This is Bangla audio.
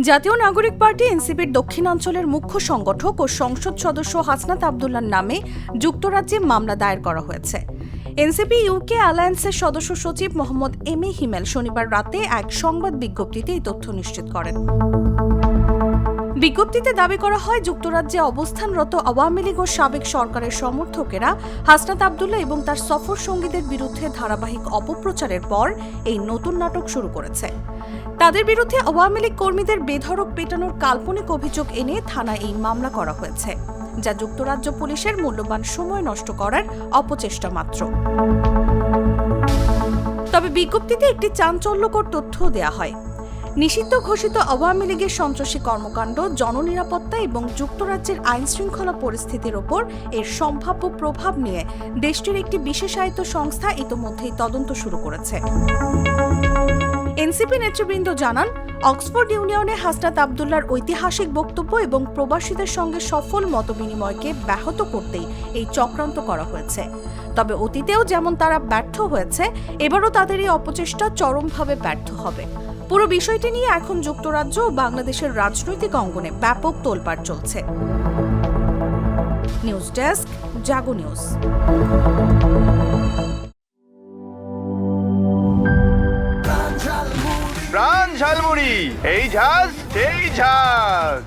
জাতীয় নাগরিক পার্টি এনসিপির দক্ষিণাঞ্চলের মুখ্য সংগঠক ও সংসদ সদস্য হাসনাত আব্দুল্লাহর নামে যুক্তরাজ্যে মামলা দায়ের করা হয়েছে। এনসিপি ইউকে অ্যালায়েন্সের সদস্য সচিব মোহাম্মদ এম এ হিমেল শনিবার রাতে এক সংবাদ বিজ্ঞপ্তিতে এই তথ্য নিশ্চিত করেন। বিজ্ঞপ্তিতে দাবি করা হয়, যুক্তরাজ্যে অবস্থানরত আওয়ামী লীগ ও সাবেক সরকারের সমর্থকেরা হাসনাত আব্দুল্লাহ এবং তার সফর সঙ্গীদের বিরুদ্ধে ধারাবাহিক অপপ্রচারের পর এই নতুন নাটক শুরু করেছে। তাদের বিরুদ্ধে আওয়ামী লীগ কর্মীদের বেধড়ক পেটানোর কাল্পনিক অভিযোগ এনে থানায় এই মামলা করা হয়েছে, যা যুক্তরাজ্য পুলিশের মূল্যবান সময় নষ্ট করার অপচেষ্টা মাত্র। তবে বিজ্ঞপ্তিতে একটি চাঞ্চল্যকর তথ্য দেয়া হয়। নিষিদ্ধ ঘোষিত আওয়ামী লীগের সন্ত্রাসী কর্মকাণ্ড, জননিরাপত্তা এবং যুক্তরাজ্যের আইনশৃঙ্খলা পরিস্থিতির ওপর এর সম্ভাব্য প্রভাব নিয়ে দেশটির একটি বিশেষায়িত সংস্থা ইতোমধ্যেই তদন্ত শুরু করেছে। এনসিপি নেতৃবৃন্দ জানান, অক্সফোর্ড ইউনিয়নে হাসনাত আব্দুল্লাহর ঐতিহাসিক বক্তব্য এবং প্রবাসীদের সঙ্গে সফল মতবিনিময়কে ব্যাহত করতেই এই চক্রান্ত করা হয়েছে। তবে অতীতেও যেমন তারা ব্যর্থ হয়েছে, এবারও তাদের এই অপচেষ্টা চরমভাবে ব্যর্থ হবে। পুরো বিষয়টি নিয়ে এখন যুক্তরাজ্য ও বাংলাদেশের রাজনৈতিক অঙ্গনে ব্যাপক তোলপাড় চলছে। নিউজ ডেস্ক, জাগো নিউজ। প্রাণ ঝালমুড়ি, এই ঝাঁজ সেই ঝাঁজ।